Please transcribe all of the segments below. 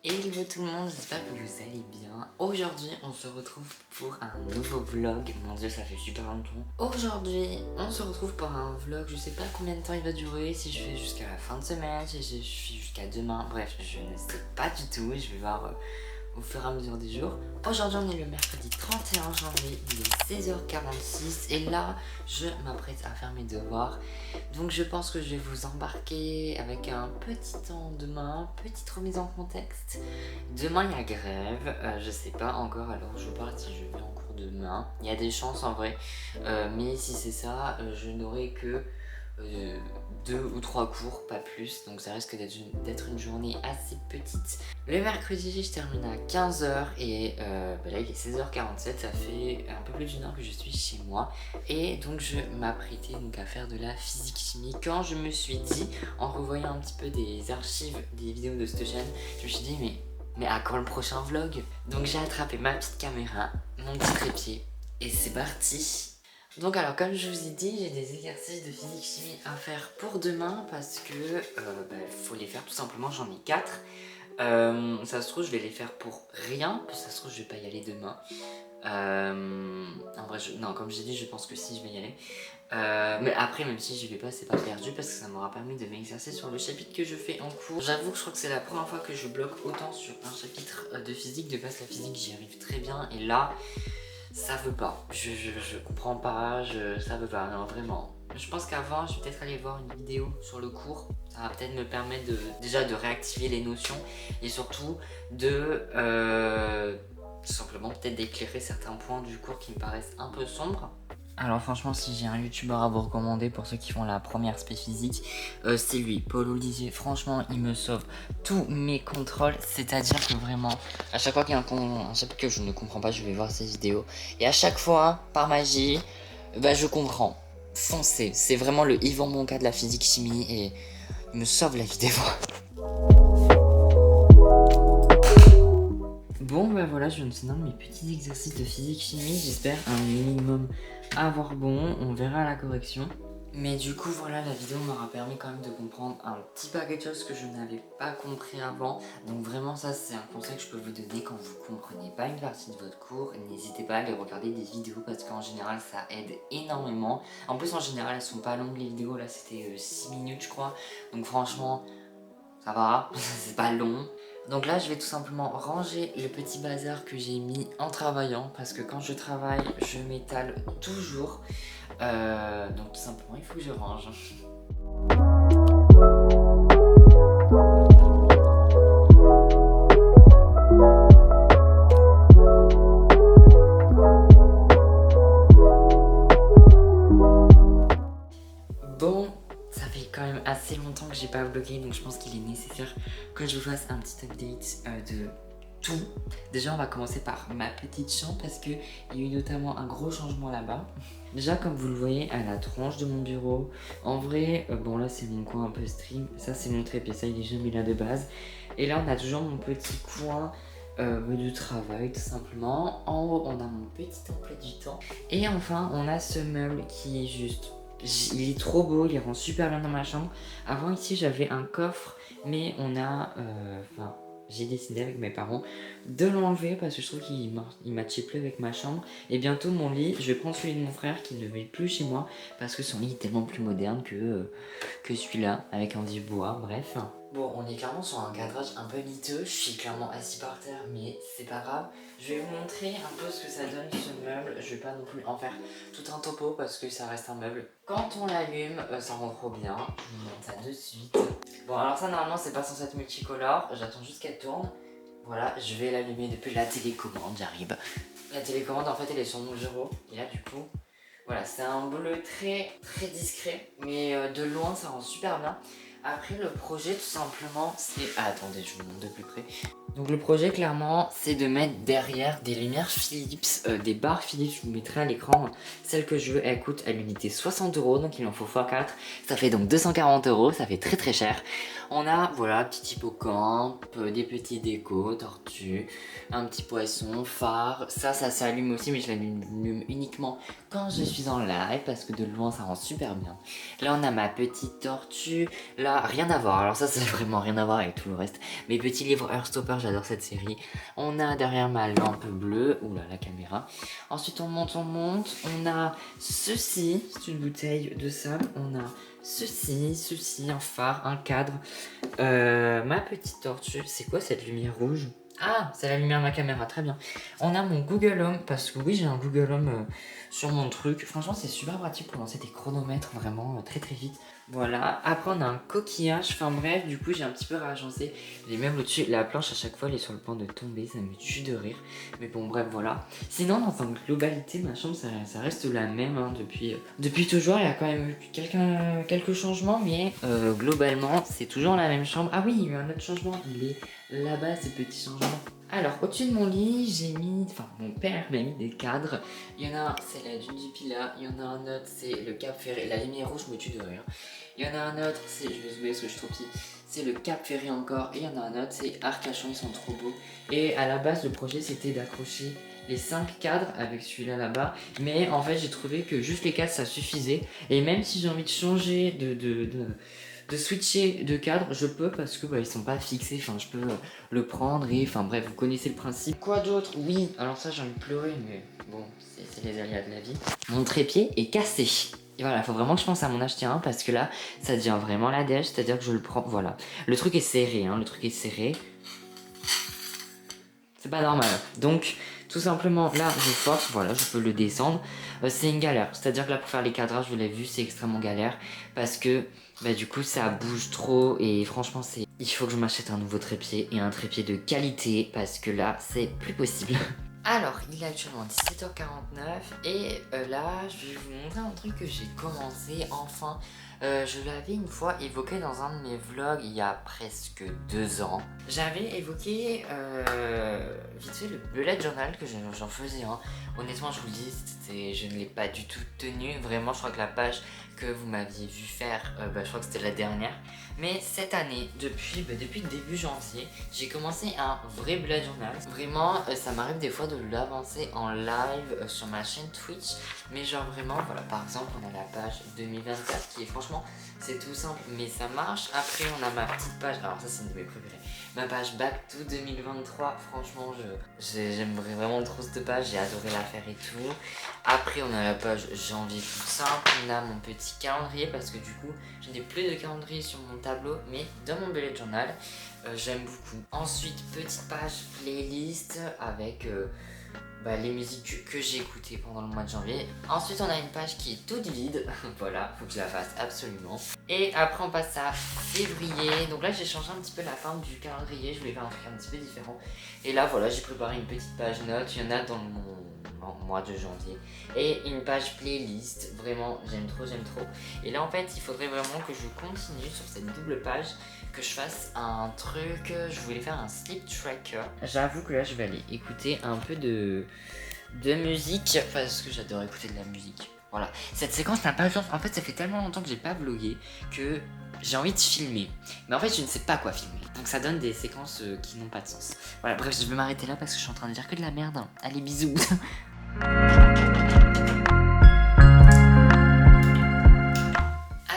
Hello tout le monde, j'espère que vous allez bien. Aujourd'hui, on se retrouve pour un nouveau vlog. Mon dieu, ça fait super longtemps. Aujourd'hui, on se retrouve pour un vlog. Je sais pas combien de temps il va durer, si je fais jusqu'à la fin de semaine, si je fais jusqu'à demain. Bref, je ne sais pas du tout. Je vais voir au fur et à mesure des jours. Aujourd'hui, on est le mercredi 31 janvier, il est 16h46 et là, je m'apprête à faire mes devoirs. Donc je pense que je vais vous embarquer avec un petit temps demain, petite remise en contexte. Demain, il y a grève, je sais pas encore, alors je parle si je vais en cours demain. Il y a des chances en vrai, mais si c'est ça, je n'aurai que 2 ou 3 cours, pas plus, donc ça risque d'être une journée assez petite. Le mercredi, je termine à 15h et là il est 16h47, ça fait un peu plus d'une heure que je suis chez moi et donc je m'apprêtais donc à faire de la physique-chimie quand je me suis dit, en revoyant un petit peu des archives des vidéos de cette chaîne, je me suis dit mais à quand le prochain vlog? Donc j'ai attrapé ma petite caméra, mon petit trépied et c'est parti. Donc alors comme je vous ai dit, j'ai des exercices de physique-chimie à faire pour demain parce que faut les faire tout simplement, j'en ai 4. Ça se trouve je vais les faire pour rien, parce que ça se trouve je vais pas y aller demain. En vrai, non, comme j'ai dit, je pense que si, je vais y aller. Mais après, même si j'y vais pas, c'est pas perdu parce que ça m'aura permis de m'exercer sur le chapitre que je fais en cours. J'avoue que je crois que c'est la première fois que je bloque autant sur un chapitre de physique. De base, la physique, j'y arrive très bien et là, ça veut pas. Je comprends pas, ça veut pas, non, vraiment. Je pense qu'avant, je vais peut-être aller voir une vidéo sur le cours. Ça va peut-être me permettre déjà de réactiver les notions et surtout de tout simplement peut-être d'éclairer certains points du cours qui me paraissent un peu sombres. Alors franchement, si j'ai un youtubeur à vous recommander pour ceux qui font la première spé physique, c'est lui, Paul Olivier. Franchement, il me sauve tous mes contrôles, c'est-à-dire que vraiment, à chaque fois qu'il y a un chapitre que je ne comprends pas, je vais voir ses vidéos. Et à chaque fois, par magie, je comprends. Foncez, c'est vraiment le Yvan Monca de la physique-chimie et il me sauve la vie des fois. Bon voilà, je viens de finir mes petits exercices de physique-chimie, j'espère un minimum avoir bon, on verra la correction. Mais du coup voilà, la vidéo m'aura permis quand même de comprendre un petit paquet de choses que je n'avais pas compris avant. Donc vraiment ça c'est un conseil que je peux vous donner quand vous comprenez pas une partie de votre cours. N'hésitez pas à aller regarder des vidéos parce qu'en général ça aide énormément. En plus en général elles sont pas longues les vidéos, là c'était 6 minutes je crois. Donc franchement ça va, c'est pas long. Donc là je vais tout simplement ranger le petit bazar que j'ai mis en travaillant parce que quand je travaille je m'étale toujours. Donc tout simplement il faut que je range. Bon, ça fait quand même assez longtemps que j'ai pas vlogué, donc je pense qu'il est nécessaire que je vous fasse un petit update de tout. Déjà on va commencer par ma petite chambre parce qu'il y a eu notamment un gros changement là-bas. Déjà comme vous le voyez à la tranche de mon bureau, en vrai, bon là c'est mon coin un peu stream, ça c'est mon trépied, ça il est jamais là de base. Et là on a toujours mon petit coin de travail tout simplement. En haut on a mon petit emploi du temps. Et enfin on a ce meuble qui est juste... Il est trop beau, il rend super bien dans ma chambre. Avant ici j'avais un coffre, mais on a... j'ai décidé avec mes parents de l'enlever parce que je trouve qu'il matchait plus avec ma chambre. Et bientôt mon lit, je vais prendre celui de mon frère qui ne vit plus chez moi parce que son lit est tellement plus moderne que celui-là, avec un vieux bois, bref. Bon, on est clairement sur un cadrage un peu miteux, je suis clairement assis par terre, mais c'est pas grave. Je vais vous montrer un peu ce que ça donne ce meuble, je vais pas non plus en faire tout un topo parce que ça reste un meuble. Quand on l'allume, ça rend trop bien, je vous montre ça de suite. Bon alors ça normalement c'est pas censé être multicolore, j'attends juste qu'elle tourne. Voilà, je vais l'allumer depuis la télécommande, j'arrive. La télécommande en fait elle est sur mon bureau, et là du coup, voilà c'est un bleu très discret, mais de loin ça rend super bien. Après le projet tout simplement c'est... Ah, attendez, je vous montre de plus près. Donc le projet clairement c'est de mettre derrière des lumières Philips, des barres Philips, je vous mettrai à l'écran. Celle que je veux elle coûte à l'unité 60 €, donc il en faut x4. Ça fait donc 240 €, ça fait très cher. On a, voilà, petit hippocampe, des petits décos, tortues, un petit poisson, phare. Ça s'allume aussi, mais je l'allume uniquement quand je suis en live parce que de loin ça rend super bien. Là on a ma petite tortue, là rien à voir, alors ça c'est vraiment rien à voir avec tout le reste. Mes petits livres Heartstopper, j'adore cette série. On a derrière ma lampe bleue, oula la caméra. Ensuite on monte, on a ceci, c'est une bouteille de sable, on a ceci, un phare, un cadre. Ma petite tortue, c'est quoi cette lumière rouge? Ah, c'est la lumière de ma caméra, très bien. On a mon Google Home, parce que oui, j'ai un Google Home sur mon truc. Franchement, c'est super pratique pour lancer des chronomètres, vraiment très très vite. Voilà, après on a un coquillage, enfin bref, du coup j'ai un petit peu ragencé les meubles au-dessus. La planche à chaque fois elle est sur le point de tomber, ça me tue de rire. Mais bon bref, voilà. Sinon dans sa globalité, ma chambre ça reste la même hein, depuis toujours. Il y a quand même eu quelques changements, mais globalement c'est toujours la même chambre. Ah oui, il y a eu un autre changement, il est là-bas ces petits changements. Alors, au-dessus de mon lit, j'ai mis, enfin mon père m'a mis des cadres. Il y en a un, c'est la Dundee-Pila, il y en a un autre, c'est le Cap Ferré. La lumière rouge me tue de rire. Il y en a un autre, c'est, je vais zoomer parce que je suis trop petit, c'est le Cap Ferré encore. Et il y en a un autre, c'est Arcachon, ils sont trop beaux. Et à la base, le projet c'était d'accrocher les 5 cadres avec celui-là là-bas. Mais en fait, j'ai trouvé que juste les cadres ça suffisait. Et même si j'ai envie de changer de switcher de cadre, je peux parce que ils sont pas fixés, enfin je peux le prendre et enfin bref, vous connaissez le principe. Quoi d'autre? Oui, alors ça j'ai envie de pleurer mais bon, c'est les aléas de la vie. Mon trépied est cassé. Et voilà, faut vraiment que je pense à m'en acheter un parce que là, ça devient vraiment la dèche, c'est-à-dire que je le prends, voilà. Le truc est serré, hein, le truc est serré. C'est pas normal. Donc, tout simplement, là, je force, voilà, je peux le descendre. C'est une galère. C'est-à-dire que là, pour faire les cadrages, vous l'avez vu, c'est extrêmement galère. Parce que, du coup, ça bouge trop. Et franchement, il faut que je m'achète un nouveau trépied. Et un trépied de qualité. Parce que là, c'est plus possible. Alors, il est actuellement 17h49 et là, je vais vous montrer un truc que j'ai commencé enfin. Je l'avais une fois évoqué dans un de mes vlogs il y a presque 2 ans. J'avais évoqué vite fait le bullet journal que j'en faisais un. Honnêtement, je vous le dis, je ne l'ai pas du tout tenu. Vraiment, je crois que la page que vous m'aviez vu faire, je crois que c'était la dernière. Mais cette année, depuis début janvier, j'ai commencé un vrai bullet journal. Vraiment, ça m'arrive des fois de l'avancer en live sur ma chaîne Twitch. Mais genre vraiment, voilà, par exemple, on a la page 2024 qui est franchement, c'est tout simple, mais ça marche. Après, on a ma petite page, alors ça c'est une de mes préférées. Ma page Back to 2023, franchement, j'aime vraiment trop cette page, j'ai adoré la faire et tout. Après, on a la page janvier tout simple, on a mon petit calendrier parce que du coup, je n'ai plus de calendrier sur mon tableau, mais dans mon bullet journal, j'aime beaucoup. Ensuite, petite page playlist avec les musiques que j'ai écoutées pendant le mois de janvier. Ensuite, on a une page qui est toute vide. Voilà, faut que je la fasse absolument. Et après, on passe à février. Donc là, j'ai changé un petit peu la forme du calendrier. Je voulais faire un truc un petit peu différent. Et là, voilà, j'ai préparé une petite page note. Il y en a dans mon mois de janvier. Et une page playlist. Vraiment, j'aime trop. Et là, en fait, il faudrait vraiment que je continue sur cette double page, que je fasse un truc, je voulais faire un sleep tracker. J'avoue que là je vais aller écouter un peu de musique parce que j'adore écouter de la musique. Voilà, cette séquence n'a pas de sens. En fait, ça fait tellement longtemps que j'ai pas vlogué que j'ai envie de filmer. Mais en fait, je ne sais pas quoi filmer. Donc ça donne des séquences qui n'ont pas de sens. Voilà, bref, je vais m'arrêter là parce que je suis en train de dire que de la merde. Allez, bisous.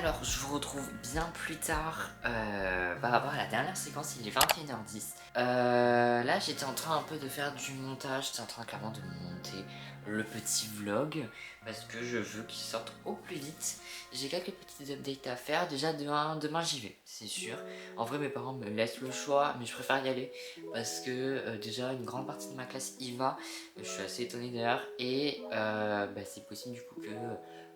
Alors, je vous retrouve bien plus tard par rapport à la dernière séquence, il est 21h10. Là, j'étais en train un peu de faire du montage, j'étais en train clairement de monter le petit vlog parce que je veux qu'il sorte au plus vite. J'ai quelques petites updates à faire. Déjà, demain j'y vais, c'est sûr. En vrai, mes parents me laissent le choix, mais je préfère y aller parce que déjà, une grande partie de ma classe y va. Je suis assez étonné d'ailleurs et c'est possible du coup que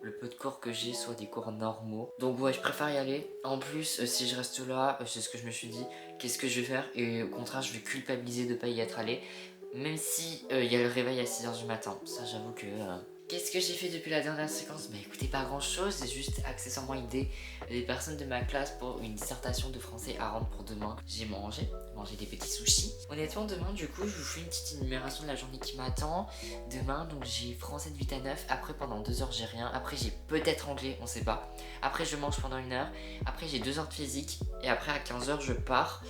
le peu de cours que j'ai soit des cours normaux. Donc ouais, je préfère y aller. En plus, si je reste là, c'est ce que je me suis dit, qu'est-ce que je vais faire? Et au contraire, je vais culpabiliser de ne pas y être allé. Même si il y a le réveil à 6h du matin. Ça, j'avoue que... Qu'est-ce que j'ai fait depuis la dernière séquence? Écoutez, pas grand chose, j'ai juste accessoirement aidé les personnes de ma classe pour une dissertation de français à rendre pour demain. J'ai mangé, manger des petits sushis. Honnêtement, demain, du coup, je vous fais une petite énumération de la journée qui m'attend. Demain, donc j'ai français de 8 à 9. Après, pendant 2 heures, j'ai rien. Après, j'ai peut-être anglais, on sait pas. Après, je mange pendant 1 heure. Après, j'ai 2 heures de physique. Et après, à 15 heures, je pars.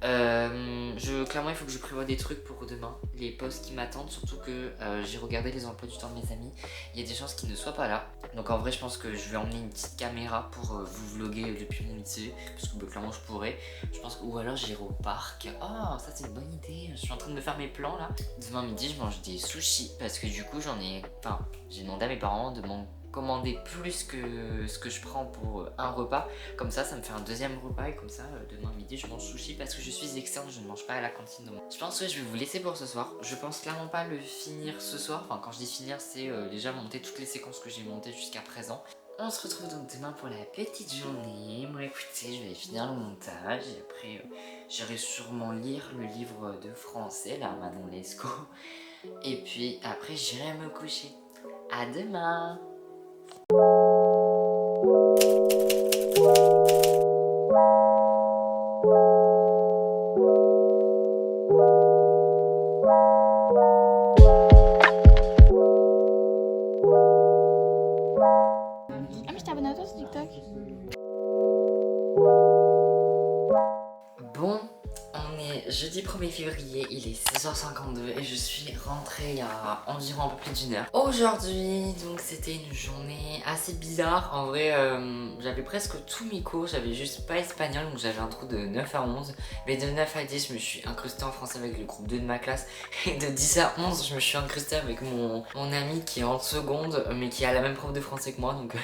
Clairement, il faut que je prévoie des trucs pour demain. Les postes qui m'attendent, surtout que j'ai regardé les emplois du temps de mes amis. Il y a des chances qu'ils ne soient pas là. Donc, en vrai, je pense que je vais emmener une petite caméra pour vous vlogger depuis mon lycée. Parce que clairement, je pourrais. Je pense que, ou alors, j'irai au parc. Oh, ça, c'est une bonne idée. Je suis en train de me faire mes plans là. Demain midi, je mange des sushis. Parce que du coup, j'ai demandé à mes parents de m'en commander plus que ce que je prends pour un repas. Comme ça me fait un deuxième repas. Et comme ça, demain midi, je mange sushi parce que je suis excellente. Je ne mange pas à la cantine de moi. Je pense que je vais vous laisser pour ce soir. Je pense clairement pas le finir ce soir. Enfin, quand je dis finir, c'est déjà monter toutes les séquences que j'ai montées jusqu'à présent. On se retrouve donc demain pour la petite journée. Bon, écoutez, je vais finir le montage. Et après, j'irai sûrement lire le livre de français, là, Manon Lescaut. Et puis après, j'irai me coucher. À demain! Ah mais je t'ai abonné à toi sur TikTok. Bon, on est jeudi 1er février, il est 16h52 et je suis rentrée il y a environ un peu plus d'1 heure. Aujourd'hui, donc c'était une journée assez bizarre. En vrai, j'avais presque tous mes cours, j'avais juste pas espagnol, donc j'avais un trou de 9 à 11. Mais de 9 à 10, je me suis incrustée en français avec le groupe 2 de ma classe. Et de 10 à 11, je me suis incrustée avec mon ami qui est en seconde, mais qui a la même prof de français que moi, donc...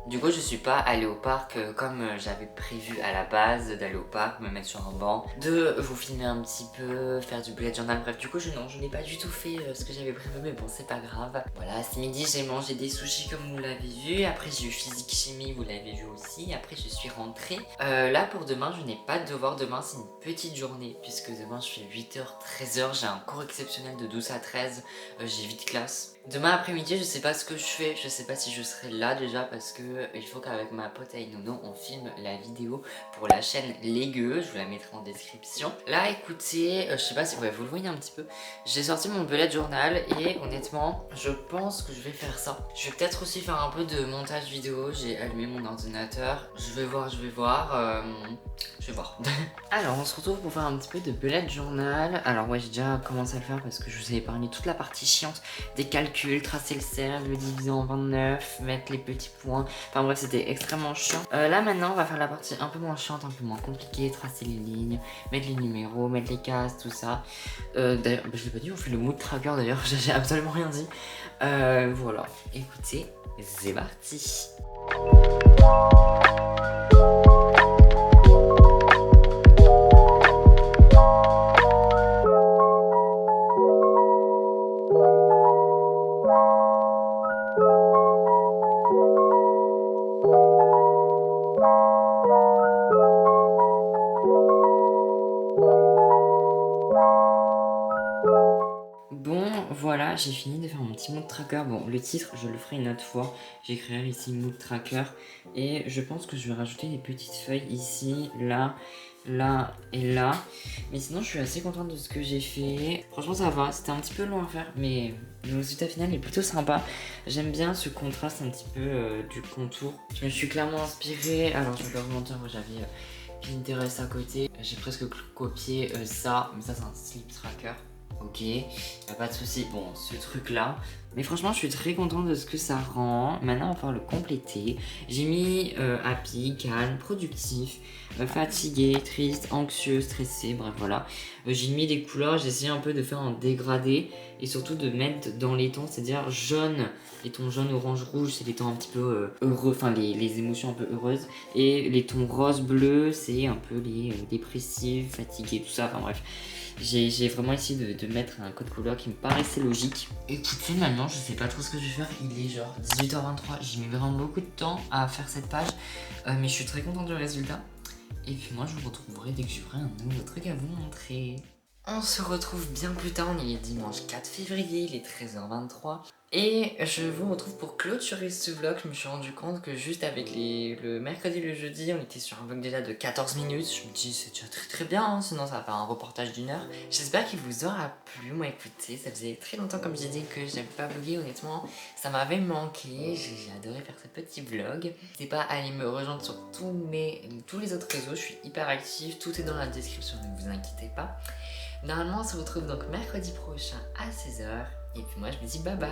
Du coup, je suis pas allée au parc comme j'avais prévu à la base, d'aller au parc, me mettre sur un banc, de vous filmer un petit peu, faire du bullet journal. Bref, du coup, je n'ai pas du tout fait ce que j'avais prévu, mais bon, c'est pas grave. Voilà, ce midi, j'ai mangé des sushis comme vous l'avez vu. Après, j'ai eu physique chimie, vous l'avez vu aussi. Après, je suis rentrée. Là, pour demain, je n'ai pas de devoir. Demain, c'est une petite journée, puisque demain, je fais 8h, 13h. J'ai un cours exceptionnel de 12 à 13. J'ai 8 classes. Demain après-midi, je sais pas ce que je fais, je sais pas si je serai là déjà parce que il faut qu'avec ma pote Aïnono, on filme la vidéo pour la chaîne Légueux, je vous la mettrai en description. Là, écoutez, je sais pas si vous le voyez un petit peu, j'ai sorti mon bullet journal et honnêtement, je pense que je vais faire ça. Je vais peut-être aussi faire un peu de montage vidéo, j'ai allumé mon ordinateur, je vais voir. Alors, on se retrouve pour faire un petit peu de bullet journal. Alors ouais, j'ai déjà commencé à le faire parce que je vous ai épargné toute la partie chiante des calculs, tracer le cercle, le diviser en 29, mettre les petits points. Enfin bref, c'était extrêmement chiant. Là maintenant, on va faire la partie un peu moins chiante, un peu moins compliquée, tracer les lignes, mettre les numéros, mettre les cases, tout ça. D'ailleurs, je l'ai pas dit, on fait le mood tracker d'ailleurs, j'ai absolument rien dit. Voilà, écoutez, c'est parti. Bon, voilà, j'ai fini de faire mon petit mood tracker. Bon, le titre, je le ferai une autre fois. J'écrirai ici mood tracker. Et je pense que je vais rajouter des petites feuilles ici, là, là et là. Mais sinon, je suis assez contente de ce que j'ai fait. Franchement, ça va. C'était un petit peu long à faire, mais le résultat final est plutôt sympa. J'aime bien ce contraste un petit peu du contour. Je me suis clairement inspirée. Alors, je vais pas vous mentir, moi j'avais Pinterest à côté. J'ai presque copié ça, mais ça c'est un sleep tracker. Ok, y'a pas de souci. Bon, ce truc là. Mais franchement, je suis très contente de ce que ça rend. Maintenant, on va pouvoir le compléter. J'ai mis happy, calme, productif, fatigué, triste, anxieux, stressé. Bref, voilà. J'ai mis des couleurs. J'ai essayé un peu de faire un dégradé et surtout de mettre dans les tons, c'est-à-dire jaune. Les tons jaune, orange, rouge, c'est les tons un petit peu heureux, enfin les émotions un peu heureuses. Et les tons rose, bleu, c'est un peu les dépressifs, fatigués, tout ça. Enfin bref. J'ai vraiment essayé de mettre un code couleur qui me paraissait logique. Écoutez, maintenant, je sais pas trop ce que je vais faire. Il est genre 18h23. J'ai mis vraiment beaucoup de temps à faire cette page. Mais je suis très contente du résultat. Et puis moi, je vous retrouverai dès que j'aurai un nouveau truc à vous montrer. On se retrouve bien plus tard. On est dimanche 4 février, il est 13h23. Et je vous retrouve pour clôturer ce vlog. Je me suis rendu compte que juste avec le mercredi et le jeudi, on était sur un vlog déjà de 14 minutes. Je me dis c'est déjà très bien, hein, sinon ça va faire un reportage d'1 heure. J'espère qu'il vous aura plu. Moi écoutez, ça faisait très longtemps comme j'ai dit que j'avais pas vlogué, honnêtement. Ça m'avait manqué, j'ai adoré faire ce petit vlog. N'hésitez pas à aller me rejoindre sur tous les autres réseaux, je suis hyper active, tout est dans la description, ne vous inquiétez pas. Normalement on se retrouve donc mercredi prochain à 16 h. Et puis moi je vous dis bye bye.